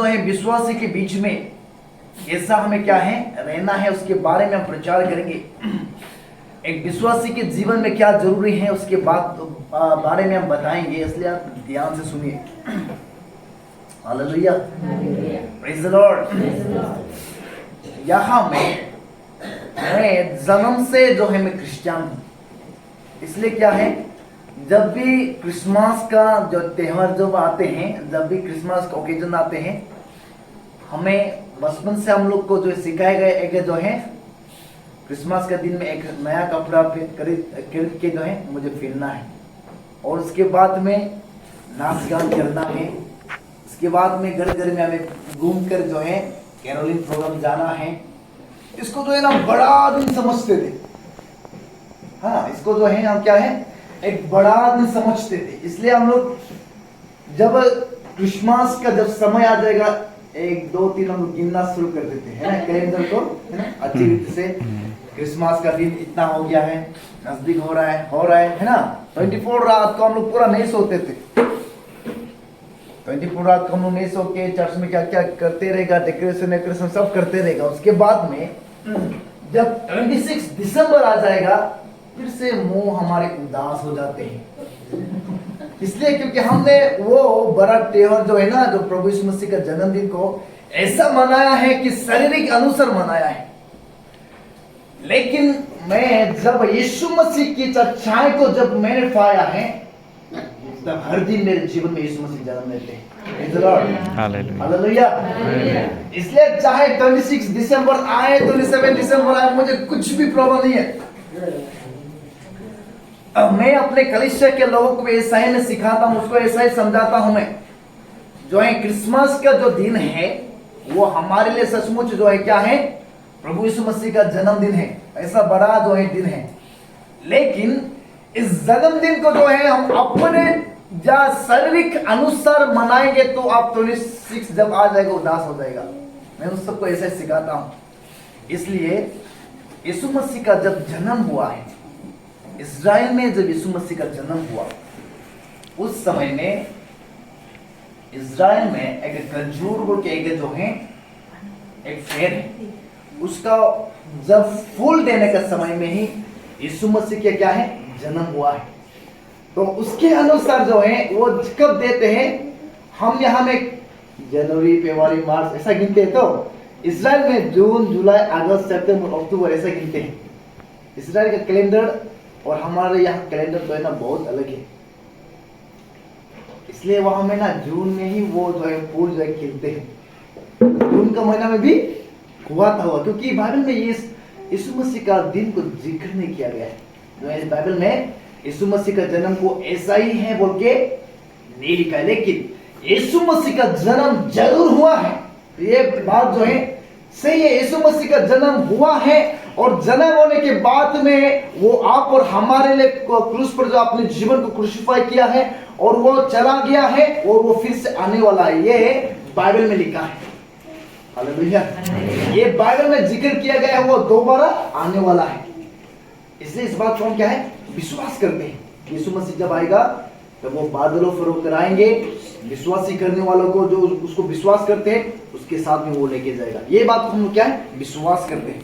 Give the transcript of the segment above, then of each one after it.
जो है विश्वासी के बीच में कैसा हमें क्या है रहना है, उसके बारे में हम प्रचार करेंगे। एक विश्वासी के जीवन में क्या जरूरी है उसके बारे में हम बताएंगे, इसलिए आप ध्यान से सुनिए। Hallelujah, praise the Lord. यहाँ मैं जन्म से जो है मैं क्रिश्चियन हूँ, इसलिए क्या है जब भी क्रिसमस का जो त्यौहार जब आते हैं, जब भी क्रिसमस का ओकेजन आते हैं, हमें बचपन से हम लोग को जो सिखाए गए एक जो है क्रिसमस के दिन में एक नया कपड़ा खरीद के जो है मुझे पहनना है, और उसके बाद में नाच गान करना है। उसके बाद में घर घर में हमें घूम कर जो है कैरोलिन प्रोग्राम जाना है। इसको जो है ना बड़ा दिन समझते थे। हाँ, इसको जो है हम क्या है एक बड़ा दिन समझते थे। इसलिए हम लोग जब क्रिसमस का जब समय आ जाएगा 1 2 3 हम लोग गिनना शुरू कर देते हैं ना, कैलेंडर को है ना अच्छी रीति से। क्रिसमस का दिन इतना हो गया है, नजदीक हो रहा है ना। 24 रात को हम लोग पूरा नहीं सोते थे। 24 रात को हम लोग नहीं सो के चर्च में क्या क्या करते रहेगा, डेकोरेशन सब करते रहेगा। उसके बाद में जब 26 दिसंबर आ जाएगा फिर से मुंह हमारे उदास हो जाते हैं। इसलिए क्योंकि हमने वो बड़ा त्योहार जो है ना, जो प्रभु यीशु मसीह का जन्मदिन को ऐसा मनाया है कि शारीरिक अनुसार मनाया है। लेकिन मैं जब यीशु मसीह की सच्चाई को जब मैंने पाया है, तब हर दिन मेरे जीवन में यीशु मसीह जन्म लेते हैं। हालेलुया। इसलिए चाहे 26 दिसंबर आए, 27 दिसंबर आए, मुझे कुछ भी प्रॉब्लम नहीं है। अब मैं अपने कलीसिया के लोगों को ऐसा ही मैं सिखाता हूँ, उसको ऐसा ही समझाता हूँ मैं। जो है क्रिसमस का जो दिन है वो हमारे लिए सचमुच जो है क्या है प्रभु यीशु मसीह का जन्मदिन है, ऐसा बड़ा जो है दिन है। लेकिन इस जन्मदिन को जो है हम अपने शारीरिक अनुसार मनाएंगे तो आप 26 जब आ जाएगा उदास हो जाएगा। मैं उन सबको ऐसा ही सिखाता हूँ। इसलिए यीशु मसीह का जब जन्म हुआ है इज़राइल में, जब यीशु मसीह का जन्म हुआ उस समय में इज़राइल में एक खजूर बोल के एक जो है एक पेड़ है, उसका जब फूल देने का समय में ही यीशु मसीह का क्या है जन्म हुआ है। तो उसके अनुसार जो है वो कब देते हैं, हम यहाँ में जनवरी फरवरी मार्च ऐसा गिनते हैं। तो इज़राइल में जून जुलाई अगस्त सितंबर अक्टूबर ऐसा गिनते हैं। इज़राइल का कैलेंडर और हमारे यहाँ कैलेंडर तो है ना बहुत अलग है। इसलिए वहां में ना जून में ही वो जो है फूल जो है खिलते हैं। जून का महीना में भी हुआ था, क्योंकि बाइबल में ये यीशु मसीह का दिन को जिक्र नहीं किया गया है। जो है बाइबल में यीशु मसीह का जन्म को ऐसा ही है बोल के नहीं लिखा है, लेकिन यीशु मसीह का जन्म जरूर हुआ है। ये बात जो है सही है, यीशु मसीह का जन्म हुआ है। और जन्म होने के बाद में वो आप और हमारे लिए क्रूस पर जो अपने जीवन को क्रूसिफाई किया है और वो चला गया है और वो फिर से आने वाला है, ये बाइबल में लिखा है। हालेलुया। ये बाइबल में जिक्र किया गया है, वो दोबारा आने वाला है। इसलिए इस बात को हम क्या है विश्वास करते हैं। यीशु मसीह जब आएगा तो वो बादलों पर होकर आएंगे, विश्वासी करने वालों को जो उसको विश्वास करते हैं उसके साथ में वो लेके जाएगा। ये बात को हम क्या है विश्वास करते हैं।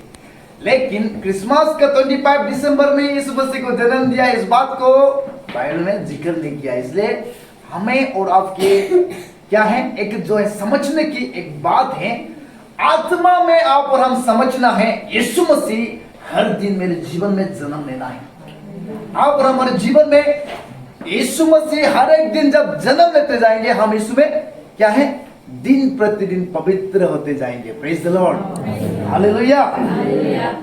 लेकिन क्रिसमस का 25 दिसंबर में यीशु मसीह को जन्म दिया, इस बात को बाइबल में जिक्र नहीं किया। इसलिए हमें और आपके क्या है एक जो है समझने की एक बात है, आत्मा में आप और हम समझना है यीशु मसीह हर दिन मेरे जीवन में जन्म लेना है। आप और हमारे जीवन में यीशु मसीह हर एक दिन जब जन्म लेते जाएंगे, हम यीशु में क्या है दिन प्रतिदिन पवित्र होते जाएंगे। Praise the Lord, hallelujah.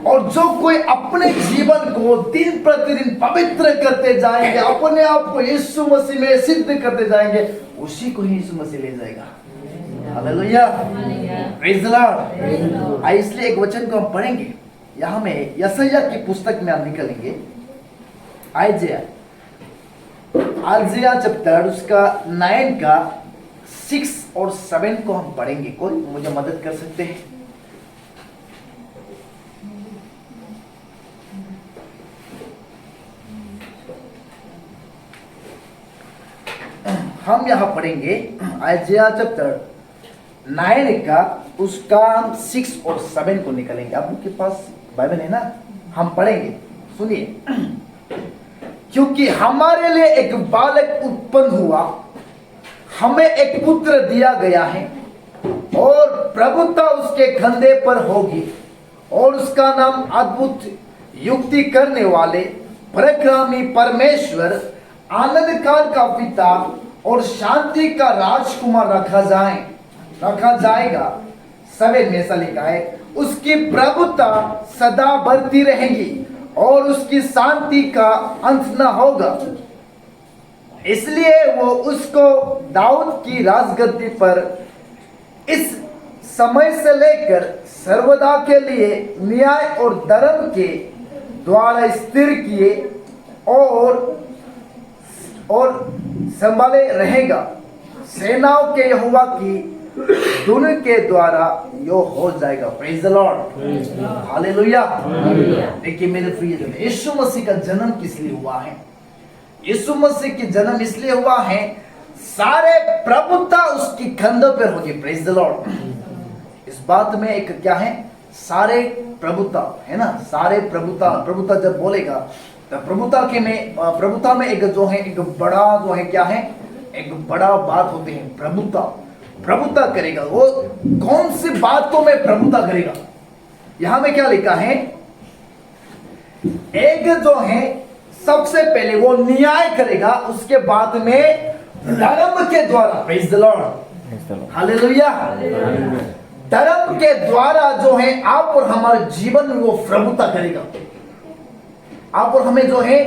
और जो कोई अपने जीवन को दिन प्रतिदिन पवित्र करते जाएंगे, अपने आप को यीशु मसीह में सिद्ध करते जाएंगे, उसी को ही यीशु मसीह ले जाएगा। Hallelujah, praise the Lord. आइए इसलिए एक वचन को हम पढ़ेंगे। यहाँ में यशायाह की पुस्तक में हम निकलेंगे। आइज़ाया चैप्टर उसका 9 का 6 और 7 को हम पढ़ेंगे। कोई मुझे मदद कर सकते हैं? हम यहां पढ़ेंगे आइज़ाया चैप्टर 9 का उसका हम 6 और 7 को निकलेंगे। आपके पास बाइबल है ना, हम पढ़ेंगे, सुनिए। क्योंकि हमारे लिए एक बालक उत्पन्न हुआ, हमें एक पुत्र दिया गया है, और प्रभुता उसके कंधे पर होगी, और उसका नाम अद्भुत, युक्ति करने वाले, पराक्रमी परमेश्वर, आनंद काल का पिता और शांति का राजकुमार रखा जाएगा। 7 में ऐसा लिखा है, उसकी प्रभुता सदा बढ़ती रहेगी और उसकी शांति का अंत न होगा। इसलिए वो उसको दाऊद की राजगद्दी पर इस समय से लेकर सर्वदा के लिए न्याय और धर्म के द्वारा स्थिर किए और संभाले रहेगा। सेनाओं के यहोवा की धुन के द्वारा यो हो जाएगा। Praise the Lord, hallelujah. देखिए मेरे प्रिय जन, यीशु मसीह का जन्म किस लिए हुआ है? यीशु मसीह की जन्म इसलिए हुआ है, सारे प्रभुता उसकी कंधों पर होगी। Praise the Lord. इस बात में एक क्या है, सारे प्रभुता है ना, सारे प्रभुता जब बोलेगा तो प्रभुता में एक जो है, एक बड़ा जो है क्या है, एक बड़ा बात होते हैं। प्रभुता करेगा। वो कौन सी बातों में प्रभुता करेगा? यहां में क्या लिखा है, एक जो है सबसे पहले वो न्याय करेगा, उसके बाद में धर्म के द्वारा। Praise the Lord, hallelujah. धर्म के द्वारा जो है आप और हमारे जीवन में वो प्रभुता करेगा। आप और हमें जो है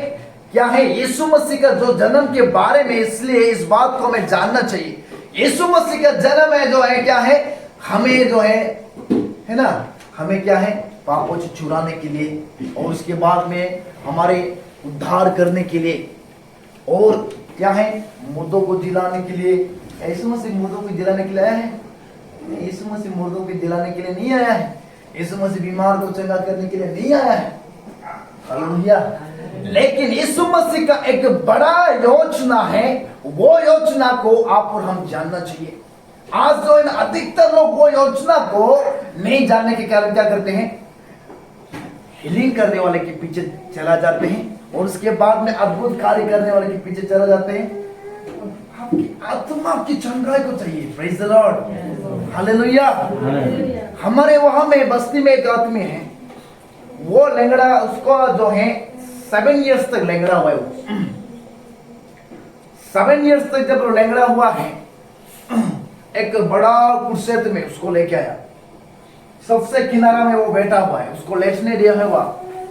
क्या है, यीशु मसीह का जो जन्म के बारे में, इसलिए इस बात को हमें जानना चाहिए। यीशु मसीह का जन्म है जो है क्या है, हमें जो है ना, हमें क्या है, पापों से छुड़ाने के लिए, और उसके बाद में हमारे उद्धार करने के लिए, और क्या है, मुर्दों को जिलाने के लिए। यीशु मसीह मुर्दों को जिलाने के लिए आया है? यीशु मसीह मुर्दों को जिलाने के लिए नहीं आया है। यीशु मसीह बीमार को चंगा करने के लिए नहीं आया है। हालेलुया। लेकिन यीशु मसीह का एक बड़ा योजना है, वो योजना को आप और हम जानना चाहिए। आज जो है ना, अधिकतर लोग वो योजना को नहीं जानने के कारण क्या करते हैं, हीलिंग करने वाले के पीछे चला जाते हैं, और उसके बाद में अद्भुत कार्य करने वाले के पीछे चला जाते हैं। आपकी आत्मा की चंगाई को चाहिए। Praise the Lord, hallelujah. हमारे वहां में बस्ती में एक आदमी है, वो लंगड़ा, उसको जो है 7 इयर्स तक लंगड़ा हुआ है। वो 7 इयर्स तक जब वो लंगड़ा हुआ है, एक बड़ा कुर्सी में उसको लेके आया, सबसे किनारा में वो बैठा हुआ है, उसको लेटने दिया हुआ।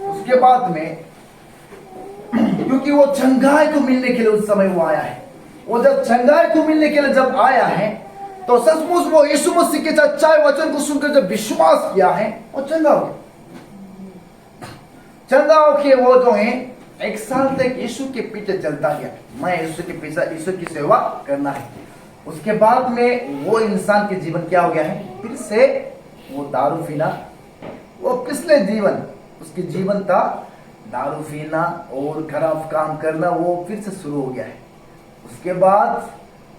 उसके बाद में क्योंकि वो चंगाई को मिलने के लिए उस समय वो आया है, वो जब चंगाई को मिलने के लिए जब आया है, तो सचमुच वो यीशु मसीह के सच्चाई वचन को सुनकर जब विश्वास किया है, वो चंगा हो गया। चंगा होके वो जो है 1 साल तक यीशु के पीछे चलता गया, मैं यीशु के पीछे, यीशु की सेवा करना है। उसके बाद में वो इंसान के जीवन क्या हो गया है, फिर से वो दारू पीना, वो पिछले जीवन, उसके जीवन था दारू पीना और खराब काम करना, वो फिर से शुरू हो गया है। उसके बाद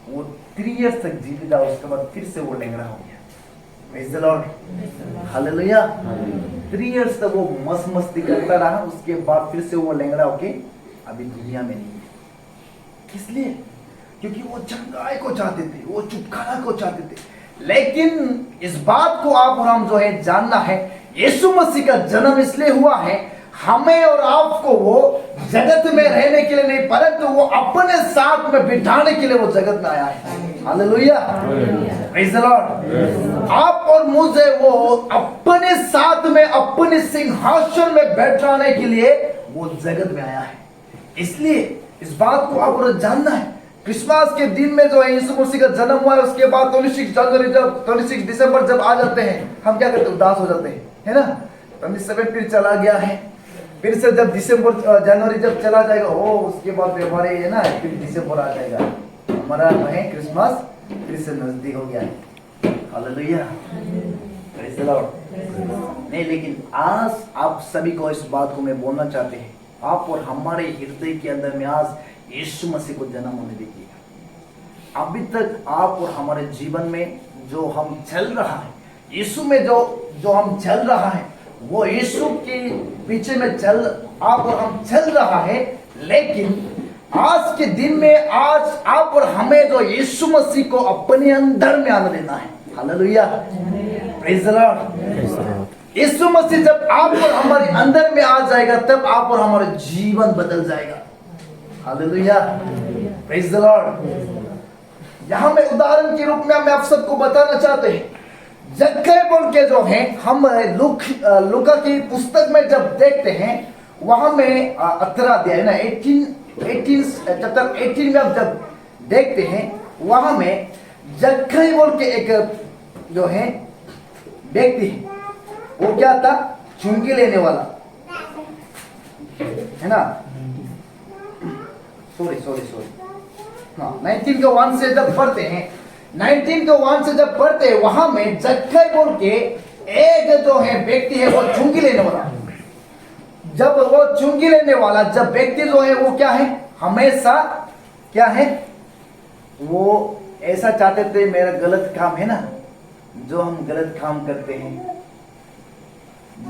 वो 3 इयर्स तक जीवित रहा, उसके बाद फिर से वो लंगड़ा हो गया। Praise the Lord, hallelujah. 3 years तक वो मस्ती करता रहा, उसके बाद फिर से वो लंगड़ा होके अभी दुनिया में नहीं है। किस लिए? क्योंकि वो चंगाई को चाहते थे, वो छुटकारा को चाहते थे। लेकिन इस बात को आप और हम जो है जानना है, यीशु मसीह का जन्म इसलिए हुआ है, हमें और आपको वो जगत में रहने के लिए नहीं, परंतु वो अपने साथ में बिठाने के लिए वो जगत में आया है। Hallelujah, praise the Lord. आप और मुझे वो अपने साथ में, अपने सिंहासन में बैठाने के लिए वो जगत में आया है। इसलिए इस बात को आप और जानना है। क्रिसमस के दिन में जो है यीशु मसीह का जन्म हुआ है, उसके बाद 26 जनवरी जब 26 दिसंबर जब आ जाते हैं, हम क्या करते हैं, उदास हो जाते हैं, है ना। 27 फिर चला गया है, फिर से जब जनवरी जब चला जाएगा, ओ उसके बाद हमारे है ना, फिर दिसंबर आ जाएगा, हमारा है क्रिसमस फिर से नजदीक हो गया है। Hallelujah, praise the Lord. नहीं, लेकिन आज आप सभी को इस बात को मैं बोलना चाहते हैं, आप और हमारे हृदय के अंदर में आज यीशु मसीह को जन्म होने दीजिए। अभी तक आप और हमारे जीवन में जो हम चल रहा है, यीशु में जो हम चल रहा है, वो यीशु के पीछे में आप और हम चल रहा है। लेकिन आज के दिन में आज आप और हमें जो यीशु मसीह को अपने अंदर में आने देना है। Hallelujah, praise the lord. यीशु मसीह जब आप और हमारे अंदर में आ जाएगा, तब आप और हमारा जीवन बदल जाएगा। Hallelujah, praise the Lord. यहाँ में उदाहरण के रूप में हम आप सबको बताना चाहते हैं, जक्कई बोल के जो है, हम लूका की पुस्तक में जब देखते हैं, वहां में 18 अध्याय ना 18 चैप्टर 18 में आप जब देखते हैं, वहां में जक्कई बोल के एक जो है व्यक्ति है, वो क्या था, चुंगी लेने वाला है ना। सॉरी हाँ, 19 के 1 से जब पढ़ते हैं, 19 के 1 से जब पढ़ते हैं, वहां में जक्कई बोल के एक जो है व्यक्ति है, वो चुंगी लेने वाला। जब वो चुंगी लेने वाला जब व्यक्ति जो है, वो क्या है, हमेशा क्या है, वो ऐसा चाहते थे, मेरा गलत काम है ना, जो हम गलत काम करते हैं,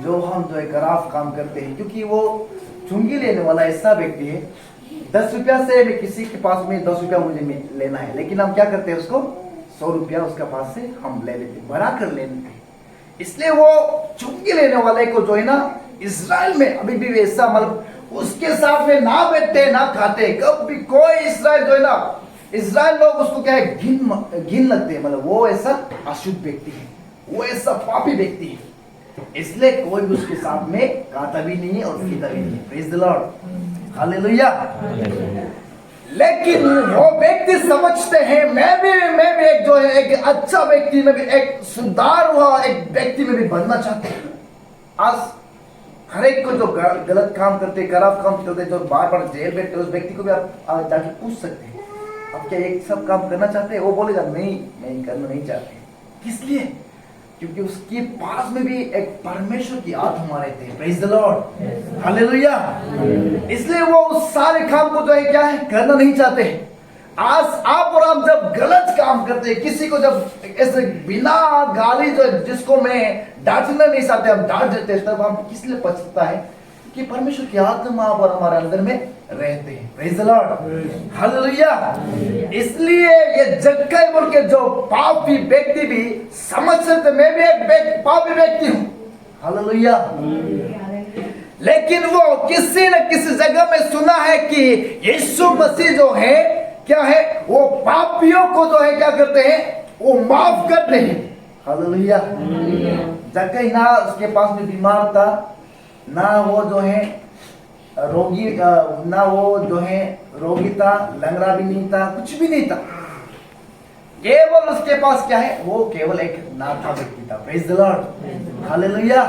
जो हम जो है खराब काम करते हैं, क्योंकि वो चुंगी लेने वाला ऐसा व्यक्ति है, 10 रुपया से मैं किसी के पास में 10 रुपया मुझे लेना है, लेकिन हम क्या करते हैं, उसको 100 रुपया उसका पास से हम ले लेते, बढ़ा कर ले लेते। इसलिए वो चुंगी लेने वाले को जो है ना, इस्राएल में अभी भी वैसा, मतलब उसके साथ में ना बैठते ना खाते, कभी कोई इस्राएल जो है ना, इस्राएल लोग उसको क्या है, घिन लगते हैं, मतलब वो ऐसा अशुद्ध व्यक्ति है, वो ऐसा पापी व्यक्ति है, इसलिए कोई भी उसके साथ में खाता भी नहीं है और पीता भी नहीं है। Praise the Lord, hallelujah. लेकिन वो व्यक्ति समझते हैं, मैं भी एक जो है, एक अच्छा व्यक्ति में भी, एक सुधार हुआ एक व्यक्ति में भी बनना चाहते हैं। आज हर एक को जो गलत काम करते, खराब काम करते, जो बार बार जेल बैठते, उस व्यक्ति को भी आप जाके पूछ सकते हैं, आप क्या एक सब काम करना चाहते हैं? वो बोलेगा नहीं करना नहीं चाहते। किस लिए? क्योंकि उसके पास में भी एक परमेश्वर की आत्मा रहती है। Praise the Lord, hallelujah. इसलिए वो उस सारे काम को जो है क्या है, करना नहीं चाहते। आज आप और हम जब गलत काम करते हैं, किसी को जब ऐसे बिना गाली, जो जिसको मैं डांटना नहीं चाहते, हम डांट देते हैं, तब हम किस लिए पछता है कि परमेश्वर की आत्मा और हमारे अंदर में रहते हैं। Praise the Lord, hallelujah. इसलिए ये जक्कई बोल के जो पापी व्यक्ति भी समझ सकते, मैं भी एक पापी व्यक्ति हूं, हालेलुया। लेकिन वो किसी न किसी जगह में सुना है कि यीशु मसीह जो है क्या है, वो पापियों को जो है क्या करते हैं, वो माफ करते हैं। हालेलुया। जक्कई ना उसके पास में बीमार था, ना वो जो है रोगी, ना वो जो है रोगी था, लंगड़ा भी नहीं था, कुछ भी नहीं था। केवल उसके पास क्या है, वो केवल एक नाथा व्यक्ति था। Praise the Lord, hallelujah.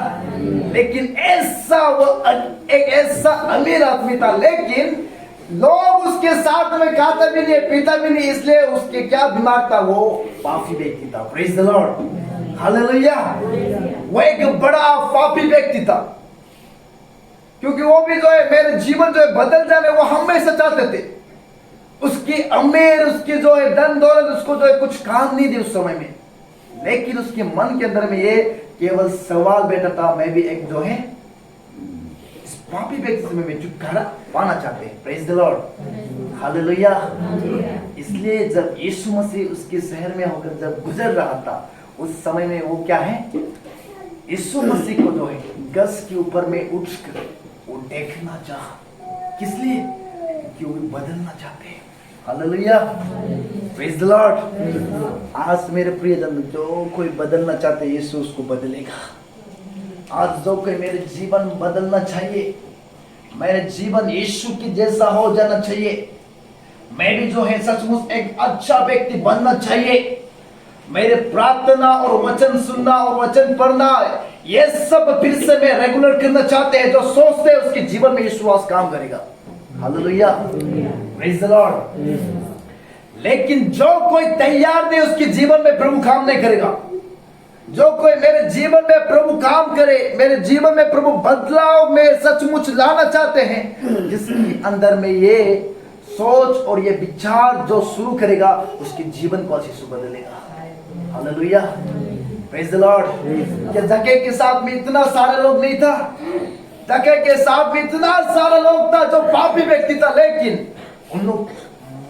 लेकिन ऐसा वो एक ऐसा अमीर आदमी था, लेकिन लोग उसके साथ में खाता भी नहीं, पीता भी नहीं, इसलिए उसके क्या दिमाग था, वो पापी व्यक्ति था। Praise the Lord, hallelujah. वो एक बड़ा पापी व्यक्ति था, क्योंकि वो भी जो है, मेरे जीवन जो है बदल जाने, वो हमेशा चाहते थे। उसकी अमीर, उसकी जो है धन दौलत, उसको जो है कुछ काम नहीं दी उस समय में, लेकिन उसके मन के अंदर में ये केवल सवाल बैठा था, मैं भी एक जो है इस पापी व्यक्ति से मैं छुटकारा पाना चाहते हैं। Praise the Lord, hallelujah. इसलिए जब यीशु मसीह उसके शहर में होकर जब गुजर रहा था, उस समय में वो क्या है, यीशु मसीह को जो है गज के ऊपर में उठकर वो देखना चाहा। किस लिए? कि वो बदलना चाहते हैं। Hallelujah, praise the Lord. आज मेरे प्रियजन, जो कोई बदलना चाहते हैं, यीशु उसको बदलेगा। आज जो कोई मेरे जीवन बदलना चाहिए, मेरे जीवन यीशु की जैसा हो जाना चाहिए, मैं भी जो है सचमुच एक अच्छा व्यक्ति बनना चाहिए, मेरे प्रार्थना और वचन सुनना और वचन पढ़ना, ये सब फिर से मैं रेगुलर करना चाहते हैं, जो सोचते हैं उसके जीवन में यीशु काम करेगा। Hallelujah, praise the Lord. लेकिन जो कोई तैयार नहीं, उसके जीवन में प्रभु काम नहीं करेगा। जो कोई मेरे जीवन में प्रभु काम करे, मेरे जीवन में प्रभु बदलाव में सचमुच लाना चाहते हैं, जिसके अंदर में ये सोच और ये विचार जो शुरू करेगा, उसके जीवन को यीशु बदलेगा। Hallelujah, praise the Lord. क्या जक्कई के साथ में इतना सारा लोग नहीं था? जक्कई के साथ में इतना सारा लोग था जो पापी व्यक्ति था, लेकिन उन लोग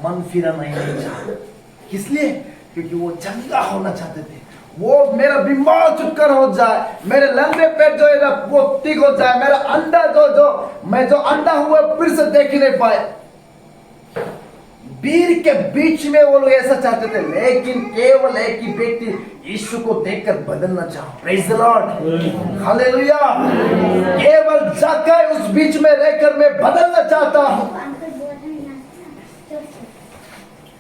मन फिराना ही नहीं चाहते। किस लिए? क्योंकि वो चंगा होना चाहते थे। वो मेरा बीमार छुटकारा हो जाए, मेरे लंबे पेट जो है ना वो ठीक हो जाए, मेरा अंडा मैं जो अंडा हुआ फिर से देख नहीं पाए। भीड़ के बीच में वो लोग ऐसा चाहते थे, लेकिन केवल एक ही व्यक्ति यीशु को देखकर बदलना चाहो। Praise the Lord, hallelujah. केवल जाकर उस बीच में रहकर मैं बदलना चाहता हूँ,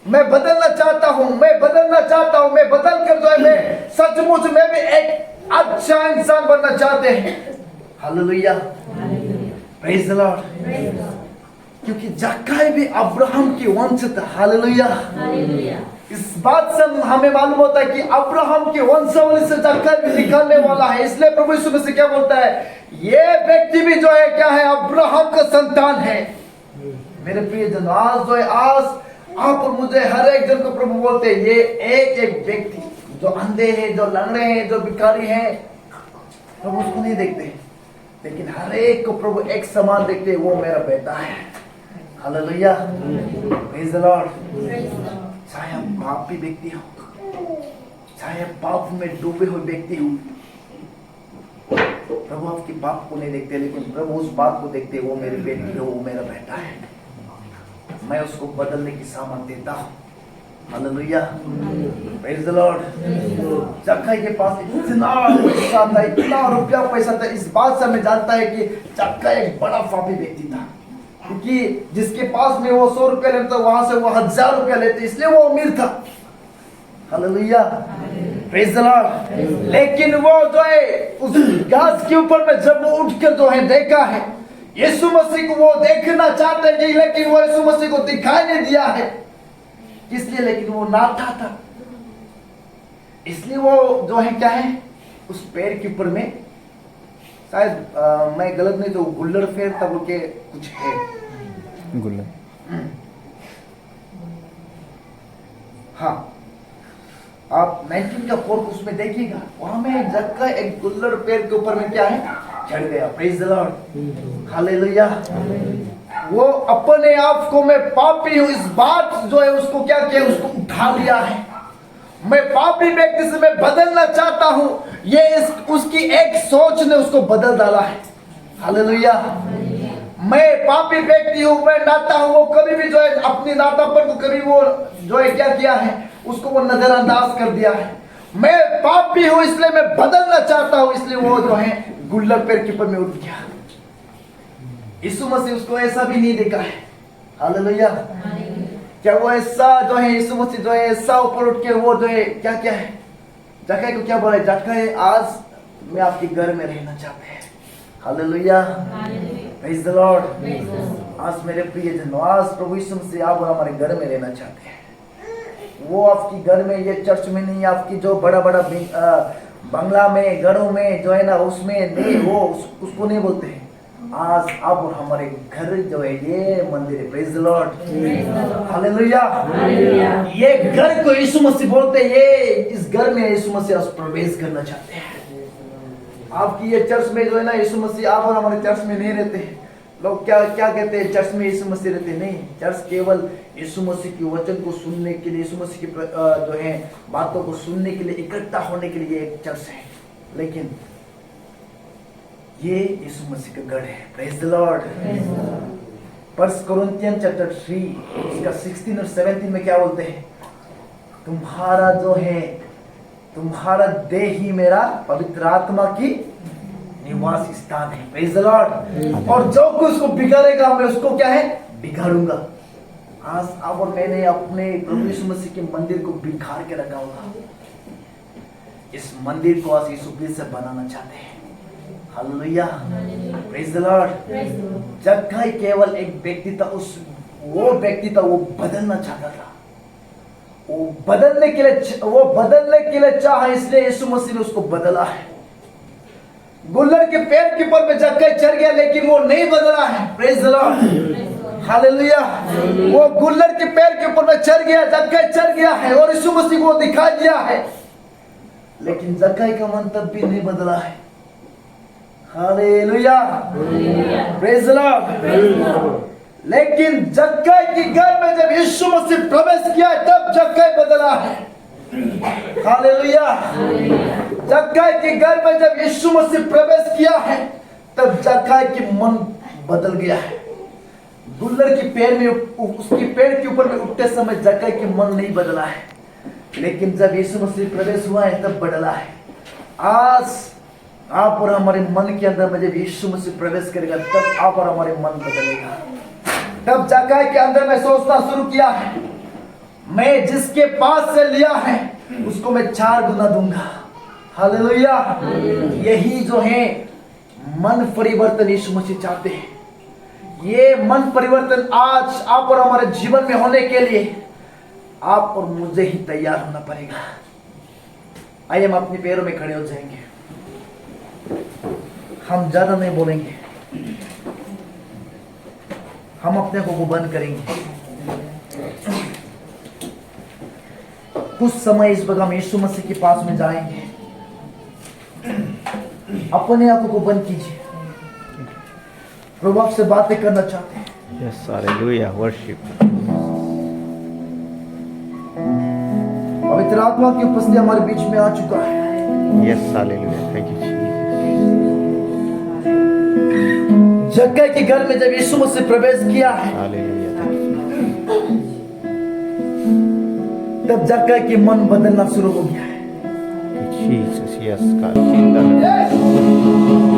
मैं बदलना चाहता हूँ, मैं बदलना चाहता हूँ, मैं बदल कर जो है मैं सचमुच में भी एक अच्छा इंसान बनना चाहते हैं। Hallelujah, praise the Lord. क्योंकि जक्कई भी अब्राहम की वंश था। हालेलुया। इस बात से हमें मालूम होता है कि अब्राहम की वंशावली से जक्कई भी निकलने वाला है। इसलिए प्रभु यीशु मसीह क्या बोलता है, ये व्यक्ति भी जो है क्या है, अब्राहम का संतान है। मेरे प्रिय जन, आज जो है आज आप और मुझे हर एक जन को प्रभु बोलते हैं, ये एक एक व्यक्ति जो अंधे हैं, जो लंगड़े हैं, जो भिखारी हैं, प्रभु उसको नहीं देखते, लेकिन हर एक को प्रभु एक समान देखते हैं, वो मेरा बेटा है। Hallelujah, praise the Lord. चाहे हम पापी व्यक्ति हो, चाहे पाप में डूबे हुए व्यक्ति हो, प्रभु आपकी पाप को नहीं देखते, लेकिन प्रभु उस बात को देखते, वो मेरी बेटी है, वो मेरा बेटा है, मैं उसको बदलने की सामर्थ देता हूँ। Hallelujah, praise the Lord. जक्कई के पास इतना पैसा था, इतना रुपया पैसा था, इस बात से हमें जानता है कि जक्कई एक बड़ा पापी व्यक्ति था। क्योंकि जिसके पास में वो 100 रुपया लेता, वहां से वो 1000 रुपया लेते, इसलिए वो अमीर था। Hallelujah, praise the Lord. लेकिन वो जो है उस घास के ऊपर में जब वो उठकर जो है देखा है, यीशु मसीह को वो देखना चाहते हैं, लेकिन वो यीशु मसीह को दिखाई नहीं दिया है। इसलिए, लेकिन वो नाथा था, इसलिए वो जो है क्या है, उस पेड़ के ऊपर में, शायद मैं गलत नहीं तो गुल्लड़ पेड़ था, बोल के कुछ है, गुल्लड़, हाँ, आप 19 का 4 उसमें देखिएगा, वहां में जक्कई एक गुल्लड़ पेड़ के ऊपर में क्या है, चढ़ गया। Praise the Lord, hallelujah. वो अपने आप को मैं पापी हूं, इस बात जो है उसको क्या किया, उसको उठा लिया है। मैं पापी व्यक्ति से मैं बदलना चाहता हूं, ये उसकी एक सोच ने उसको बदल डाला है। हालेलुया। मैं पापी व्यक्ति हूं, मैं नाता हूं, वो कभी भी जो है अपनी नातापन को कभी वो जो है क्या किया है, उसको वो नजरअंदाज कर दिया है। मैं पापी हूं, इसलिए मैं बदलना चाहता हूं, इसलिए वो जो है गुल्लड़ पेड़ के ऊपर में उठ गया। यीशु मसीह उसको ऐसा भी नहीं देखा है। हालेलुया। क्या वो ऐसा जो है, यीशु मसीह जो है ऐसा ऊपर उठ के वो जो है क्या क्या है, जक्कई को क्या बोला, जक्कई आज मैं आपके घर में रहना चाहते हैं। Hallelujah, praise the Lord. आज मेरे प्रिय जन, आज प्रभु यीशु मसीह आप और हमारे घर में रहना चाहते हैं। वो आपकी घर में, ये चर्च में नहीं, आपकी जो बड़ा बड़ा बंगला में, घरों में जो है ना, उसमें नहीं, वो उसको नहीं बोलते हैं। आज अब हमारे घर जो है ये मंदिर है। Praise the Lord, hallelujah. ये घर को यीशु मसीह बोलते हैं, ये इस घर में यीशु मसीह प्रवेश करना चाहते हैं। आपकी ये चर्च में जो है ना, यीशु मसीह आप और हमारे चर्च में नहीं रहते हैं। लोग क्या क्या कहते हैं, चर्च में यीशु मसीह रहते नहीं। चर्च केवल यीशु मसीह की वचन को सुनने के लिए, यीशु मसीह की जो है बातों को सुनने के लिए, इकट्ठा होने के लिए एक चर्च है, लेकिन ये यीशु मसीह का गढ़ है। Praise the Lord. 1 Corinthian chapter 3 इसका 16 और 17 में क्या बोलते हैं, तुम्हारा जो है, तुम्हारा देह ही मेरा पवित्र आत्मा की निवास स्थान है। Praise the Lord. और जो कुछ उसको बिगाड़ेगा, मैं उसको क्या है, बिगाड़ूंगा। आज आप और मैंने अपने प्रभु यीशु मसीह के मंदिर को बिगाड़ के रखा होगा। इस मंदिर को आज यीशु फिर से बनाना चाहते हैं। Hallelujah, praise the Lord. जक्कई केवल एक व्यक्ति था, वो व्यक्ति था, वो बदलना चाहता था। वो बदलने के लिए चाहा, इसलिए यीशु मसीह ने उसको बदला है। गुल्लड़ के पेड़ के ऊपर में जक्कई चढ़ गया, लेकिन वो नहीं बदला है। Praise the Lord, hallelujah. वो गुल्लड़ के पेड़ के ऊपर में चढ़ गया, जक्कई चढ़ गया है, और यीशु मसीह को दिखा दिया है। लेकिन जक्कई का मन तब भी नहीं बदला है। Hallelujah, praise the Lord. लेकिन जक्कई के घर में जब यीशु मसीह प्रवेश किया तब जक्कई बदला है। हालेलुया। जक्कई के घर में जब यीशु मसीह प्रवेश किया है तब जक्कई की मन बदल गया है। गुल्लर की पैर में उसकी पैर के ऊपर में उठते समय जक्कई की मन नहीं बदला है, लेकिन जब यीशु मसीह प्रवेश हुआ है तब बदला है। आज आप और हमारे मन के अंदर में जब यीशु मसीह प्रवेश करेगा तब आप और हमारे मन बदलेगा। तब जक्कई के अंदर में सोचना शुरू किया है, मैं जिसके पास से लिया है उसको मैं 4 गुना दूंगा। हालेलुया। यही जो है मन परिवर्तन यीशु मसीह चाहते हैं। ये मन परिवर्तन आज आप और हमारे जीवन में होने के लिए आप और मुझे ही तैयार होना पड़ेगा। आइए हम अपने पैरों में खड़े हो जाएंगे, हम ज्यादा नहीं बोलेंगे, हम अपने को बंद करेंगे। कुछ समय इस वक्त हम यीशु मसीह के पास में जाएंगे। अपने आंखों को बंद कीजिए, प्रभु आपसे बातें करना चाहते हैं। Yes, hallelujah, worship. पवित्र आत्मा की उपस्थिति हमारे बीच में आ चुका है। Yes, hallelujah. Thank you, Jesus. जक्कई के घर में जब यीशु मसीह प्रवेश किया है Hallelujah. Thank you. तब जक्कई की मन बदलना शुरू हो गया है। Jesus, yes, God. In the name. Yes!